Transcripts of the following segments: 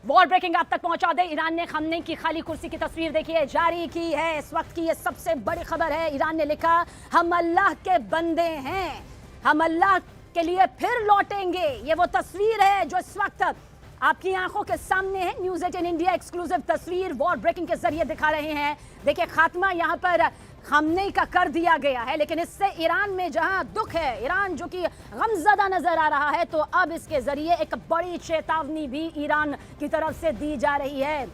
War breaking आप तक पहुंचा दे। ईरान ने खमनेई की खाली कुर्सी की तस्वीर देखिए जारी की है। इस वक्त की ये सबसे बड़ी खबर है। ईरान ने लिखा, हम अल्लाह के बंदे हैं, हम अल्लाह के लिए फिर लौटेंगे। ये वो तस्वीर है जो इस वक्त आपकी आंखों के सामने है। न्यूज़ 18 इंडिया एक्सक्लूसिव तस्वीर वॉर ब्रेकिंग के जरिए दिखा रहे हैं। देखिए खात्मा यहां पर खमनेई का कर दिया गया है, लेकिन इससे ईरान में जहां दुख है, ईरान जो कि गमज़दा नजर आ रहा है, तो अब इसके जरिए एक बड़ी चेतावनी भी ईरान की तरफ से दी जा रही है।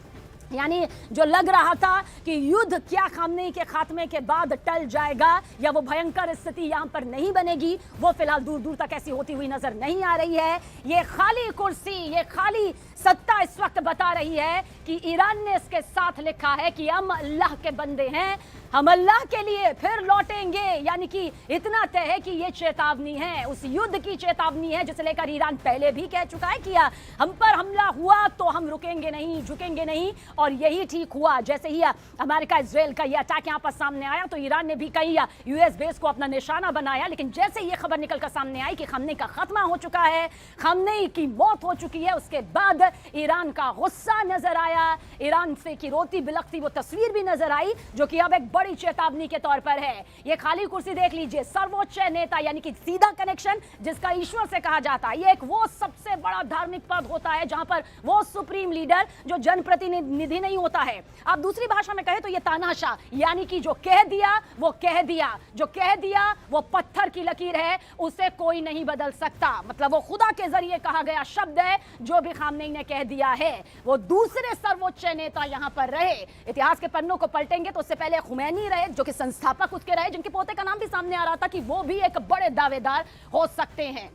यानी जो लग रहा था कि युद्ध क्या खमनेई के खात्मे के बाद टल जाएगा या वो भयंकर स्थिति यहां पर नहीं बनेगी, वो फिलहाल दूर दूर तक ऐसी होती हुई नजर नहीं आ रही है। ये खाली कुर्सी, ये खाली सत्ता इस वक्त बता रही है कि ईरान ने इसके साथ लिखा है कि हम अल्लाह के बंदे हैं, हम अल्लाह के लिए फिर लौटेंगे। यानी कि इतना तय है कि ये चेतावनी है, उस युद्ध की चेतावनी है जिसे लेकर ईरान पहले भी कह चुका है कि हम पर हमला हुआ तो हम रुकेंगे नहीं, झुकेंगे नहीं। और यही ठीक हुआ। जैसे ही अमेरिका इजराइल का ये अटैक यहाँ पर सामने आया तो ईरान ने भी कई यूएस बेस को अपना निशाना बनाया, लेकिन जैसे ये खबर निकलकर सामने आई कि खमनेई का खात्मा हो चुका है, खमनेई की मौत हो चुकी है, उसके बाद ईरान का गुस्सा नजर आया, ईरान से की रोती बिलखती वो तस्वीर भी नजर आई, जो कि अब एक बड़ी चेतावनी के तौर पर है। ये खाली कुर्सी देख लीजिए, सर्वोच्च नेता यानी कि सीधा कनेक्शन जिसका ईश्वर से कहा जाता है। ये एक वो सबसे बड़ा धार्मिक पद होता है जहां पर वो सुप्रीम लीडर जो जनप्रतिनिधि नहीं होता है। अब दूसरी भाषा में कहे तो ये तानाशाह, यानी कि जो कह दिया वो कह दिया, जो कह दिया वो पत्थर की लकीर है, उसे कोई नहीं बदल सकता। मतलब वो खुदा के जरिए कहा गया शब्द है, जो भी खमनेई ने कह दिया है। वो दूसरे सर्वोच्च नेता यहां पर रहे, इतिहास के पन्नों को पलटेंगे तो उससे पहले खुमैनी रहे, जो कि संस्थापक उसके रहे, जिनके पोते का नाम भी सामने आ रहा था कि वो भी एक बड़े दावेदार हो सकते हैं।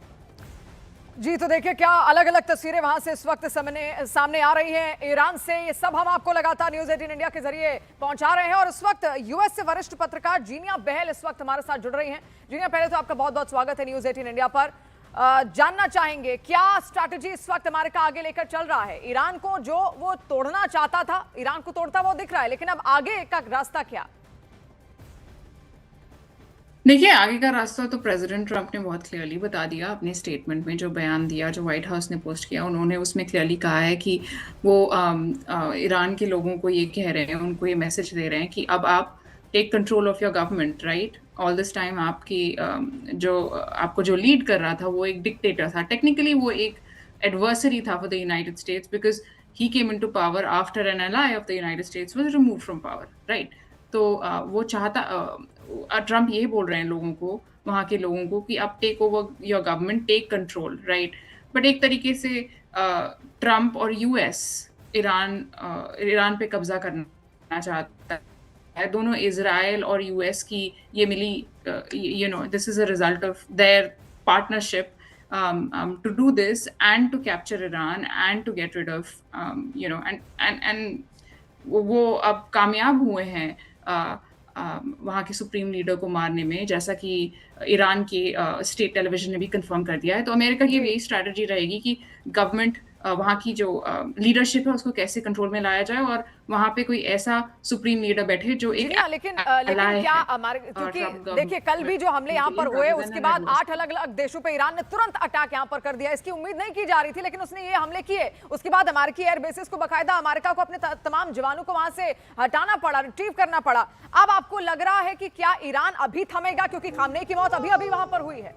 जी, तो देखिए क्या अलग अलग तस्वीरें वहां से इस वक्त सामने आ रही हैं ईरान से। ये सब हम आपको लगातार न्यूज़ 18 इंडिया के जरिए पहुंचा रहे हैं। और इस वक्त यूएस से वरिष्ठ पत्रकार जीनिया बहल इस वक्त हमारे साथ जुड़ रही हैं। जीनिया, पहले तो आपका बहुत बहुत स्वागत है न्यूज़ 18 इंडिया पर। जानना चाहेंगे क्या स्ट्रैटेजी इस वक्त अमेरिका आगे लेकर चल रहा है। ईरान को जो वो तोड़ना चाहता था, ईरान को तोड़ता वो दिख रहा है, लेकिन अब आगे का रास्ता क्या? देखिए, आगे का रास्ता तो प्रेसिडेंट ट्रंप ने बहुत क्लियरली बता दिया अपने स्टेटमेंट में। जो बयान दिया, जो व्हाइट हाउस ने पोस्ट किया, उन्होंने उसमें क्लियरली कहा है कि वो ईरान के लोगों को ये कह रहे हैं, उनको ये मैसेज दे रहे हैं कि अब आप take control of your government, right. All this time आपकी आपको जो लीड कर रहा था वो एक डिक्टेटर था। टेक्निकली वो एक एडवर्सरी था for the United States, because he came into power after an ally of the United States was removed from power, right. तो वो चाहता, ट्रंप यही बोल रहे हैं लोगों को, वहाँ के लोगों को, कि आप take over your government, take control, right. But एक तरीके से ट्रंप और यूएस ईरान पे कब्जा करना चाहता है। दोनों इजराइल और यूएस की ये मिली, this is a result of their partnership to do this and to capture Iran and to get rid of and वो अब कामयाब हुए हैं वहाँ के सुप्रीम लीडर को मारने में, जैसा कि ईरान के स्टेट टेलीविजन ने भी कंफर्म कर दिया है। तो अमेरिका की यही स्ट्रैटेजी रहेगी कि गवर्नमेंट, वहाँ की जो लीडरशिप है उसको कैसे कंट्रोल में लाया जाए और वहाँ पे कोई ऐसा सुप्रीम लीडर बैठे जो एक लेकिन क्या हमारे, क्योंकि देखिए कल भी जो हमले यहाँ पर हुए उसके बाद 8 अलग अलग देशों पे ईरान ने तुरंत अटैक यहाँ पर कर दिया। इसकी उम्मीद नहीं की जा रही थी, लेकिन उसने ये हमले किए। उसके बाद अमेरिकी एयर बेसिस को बाकायदा अमेरिका को अपने तमाम जवानों को वहां से हटाना पड़ा, रिट्रीव करना पड़ा। अब आपको लग रहा है कि क्या ईरान अभी थमेगा, क्योंकि खमनेई की मौत अभी अभी वहां पर हुई है?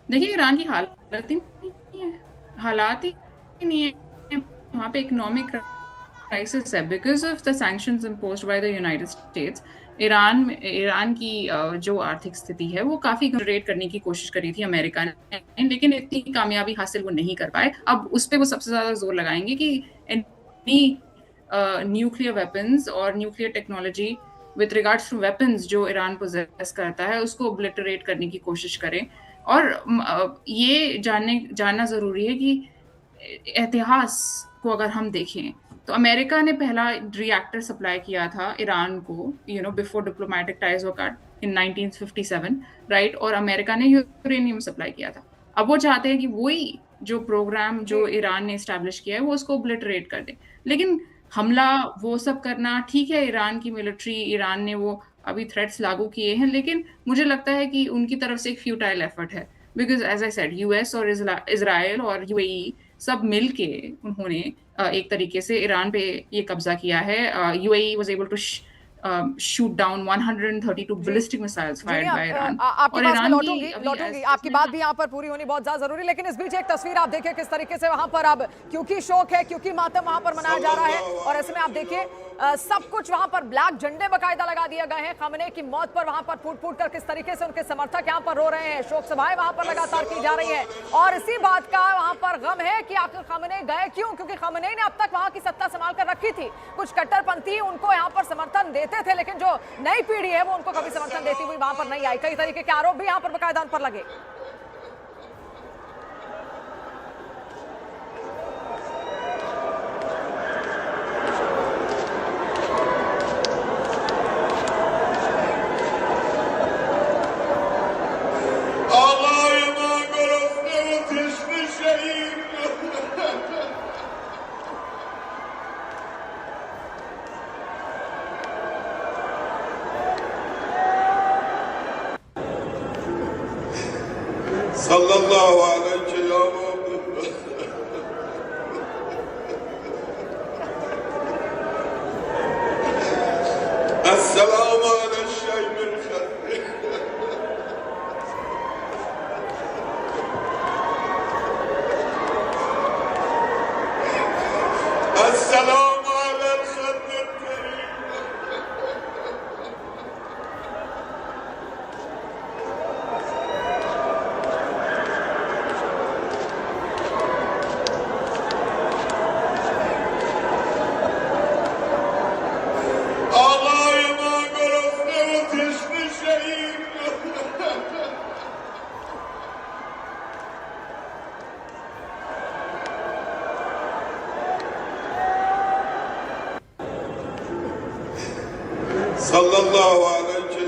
देखिए, ईरान की हालात ही नहीं है। वहाँ पे इकोनॉमिक क्राइसिस है because of the sanctions imposed by the United states. Iran की जो आर्थिक स्थिति है वो काफी कंट्रोल करने की कोशिश करी थी अमेरिका ने, लेकिन इतनी कामयाबी हासिल वो नहीं कर पाए। अब उस पर वो सबसे ज्यादा जोर लगाएंगे कि एनी न्यूक्लियर वेपन्स और nuclear technology with regards to weapons जो ईरान पोजेस करता है उसको ओब्लिटरेट करने की कोशिश करें। और ये जानना जरूरी है कि इतिहास को अगर हम देखें तो अमेरिका ने पहला रिएक्टर सप्लाई किया था ईरान को, before diplomatic ties were cut in 1957, right. और अमेरिका ने यूरेनियम सप्लाई किया था। अब वो चाहते हैं कि वही जो प्रोग्राम जो ईरान ने एस्टैब्लिश किया है वो उसको ओब्लिटरेट कर दे। लेकिन हमला वो सब करना ठीक है, ईरान की मिलिट्री, ईरान ने वो अभी थ्रेट्स लागू किए हैं, लेकिन मुझे लगता है कि उनकी तरफ से एक फ्यूटाइल एफर्ट है। Because as I said US और इजराइल और यूएई सब मिल के उन्होंने एक तरीके से ईरान पे ये कब्जा किया है. UAE was able to shoot down 132 ballistic missiles fired by Iran. आपके और पास मैं ईरान लौटूंगी आपकी बात भी यहाँ पर पूरी होनी बहुत ज्यादा जरूरी. लेकिन इस बीच एक तस्वीर आप देखिए किस तरीके से वहां पर अब क्योंकि शोक है, क्योंकि मातम वहां पर मनाया जा रहा है और ऐसे में आप देखिए सब कुछ वहां पर ब्लैक झंडे बकायदा लगा दिए गए हैं. खamenei की मौत पर वहां पर फूट फूट कर किस तरीके से उनके समर्थक यहां पर रो रहे हैं. शोक सभाएं वहां पर लगातार की जा रही है और इसी बात का वहां पर गम है कि आखिर खamenei गए क्यों, क्योंकि खamenei ने अब तक वहां की सत्ता संभाल कर रखी थी. कुछ कट्टरपंथी उनको यहां पर समर्थन देते थे, लेकिन जो नई पीढ़ी है वो उनको कभी समर्थन देती हुई वहां पर नहीं आई. कई तरीके के आरोप भी यहां पर बकायदा उन पर लगे. सल्लल्लाहु अलैहि अस्सलाम सल्लल्लाहु अलैहि अस्सलाम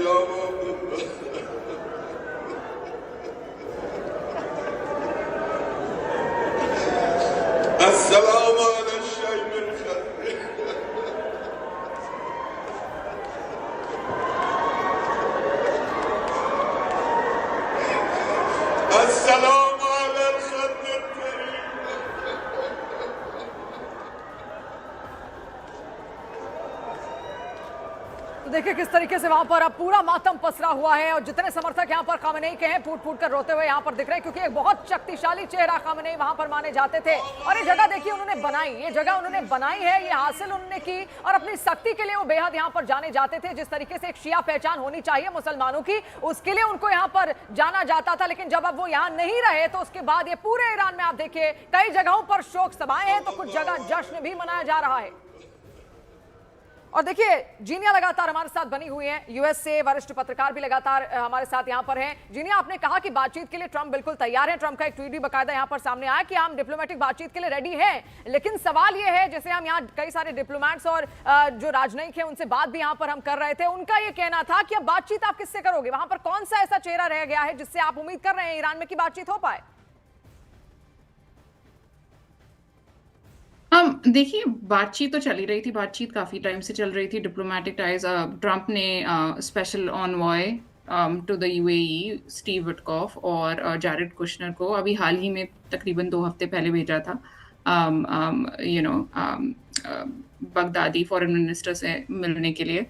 देखिए किस तरीके से वहां पर अब पूरा मातम पसरा हुआ है और जितने समर्थक यहां पर खamenei के हैं फूट फूट कर रोते हुए यहां पर दिख रहे हैं, क्योंकि एक बहुत शक्तिशाली चेहरा खamenei वहां पर माने जाते थे. और ये जगह देखिए उन्होंने बनाई, ये जगह उन्होंने बनाई है, ये हासिल उन्होंने की और अपनी शक्ति के लिए वो बेहद यहां पर जाने जाते थे. जिस तरीके से एक शिया पहचान होनी चाहिए मुसलमानों की, उसके लिए उनको यहां पर जाना जाता था. लेकिन जब अब वो यहां नहीं रहे तो उसके बाद ये पूरे ईरान में आप देखिए कई जगहों पर शोक सभाएं हैं तो कुछ जगह जश्न भी मनाया जा रहा है. और देखिए जीनिया लगातार हमारे साथ बनी हुई हैं, यूएस से वरिष्ठ पत्रकार भी लगातार हमारे साथ यहां पर हैं. जीनिया, आपने कहा कि बातचीत के लिए ट्रंप बिल्कुल तैयार हैं. ट्रंप का एक ट्वीट भी बकायदा यहां पर सामने आया कि हम डिप्लोमेटिक बातचीत के लिए रेडी हैं. लेकिन सवाल यह है, जैसे हम यहां कई सारे डिप्लोमेट्स और जो राजनयिक हैं उनसे बात भी यहां पर हम कर रहे थे, उनका यह कहना था कि अब बातचीत आप किससे करोगे, वहां पर कौन सा ऐसा चेहरा रह गया है जिससे आप उम्मीद कर रहे हैं ईरान में की बातचीत हो पाए. देखिए बातचीत तो चली रही थी, बातचीत काफी टाइम से चल रही थी. डिप्लोमेटिक टाइज ट्रंप ने special envoy to the UAE Steve Witkoff और जारेड कुशनर को अभी हाल ही में तकरीबन 2 हफ्ते पहले भेजा था बगदादी फॉरेन मिनिस्टर से मिलने के लिए.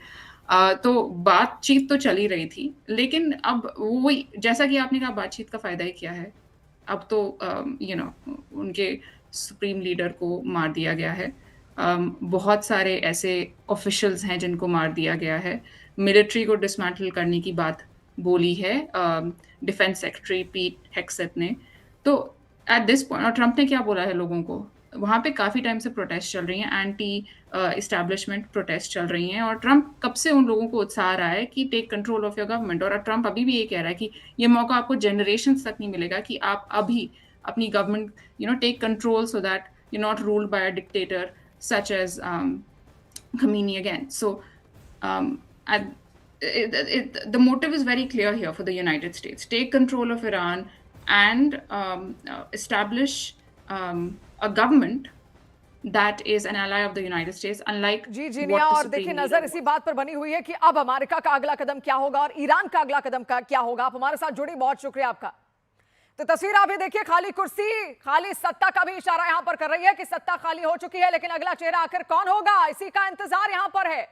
तो बातचीत तो चली रही थी, लेकिन अब वही जैसा कि आपने कहा बातचीत का फायदा ही क्या है. अब तो उनके सुप्रीम लीडर को मार दिया गया है. बहुत सारे ऐसे ऑफिशियल्स हैं जिनको मार दिया गया है. मिलिट्री को डिसमेंटल करने की बात बोली है डिफेंस सेक्रेटरी पीट हेक्सेट ने. तो एट दिस पॉइंट, और ट्रंप ने क्या बोला है लोगों को, वहाँ पे काफ़ी टाइम से प्रोटेस्ट चल रही हैं, एंटी इस्टेब्लिशमेंट प्रोटेस्ट चल रही हैं, और ट्रंप कब से उन लोगों को उत्साह रहा है कि take control of your government. और ट्रंप अभी भी ये कह रहा है कि ये मौका आपको जनरेशन्स तक नहीं मिलेगा कि आप अभी अपनी government take control so that you're not ruled by a dictator such as Khamenei again. So the motive is very clear here for the United States. Take control of Iran and establish a government that is an ally of the United States, unlike जी जीनिया. और देखिए नजर इसी बात पर बनी हुई है कि अब अमेरिका का अगला कदम क्या होगा और ईरान का अगला कदम क्या होगा. आप हमारे साथ जुड़ी, बहुत शुक्रिया आपका. तो तस्वीर आप ये देखिए, खाली कुर्सी, खाली सत्ता का भी इशारा यहां पर कर रही है कि सत्ता खाली हो चुकी है, लेकिन अगला चेहरा आखिर कौन होगा, इसी का इंतजार यहां पर है।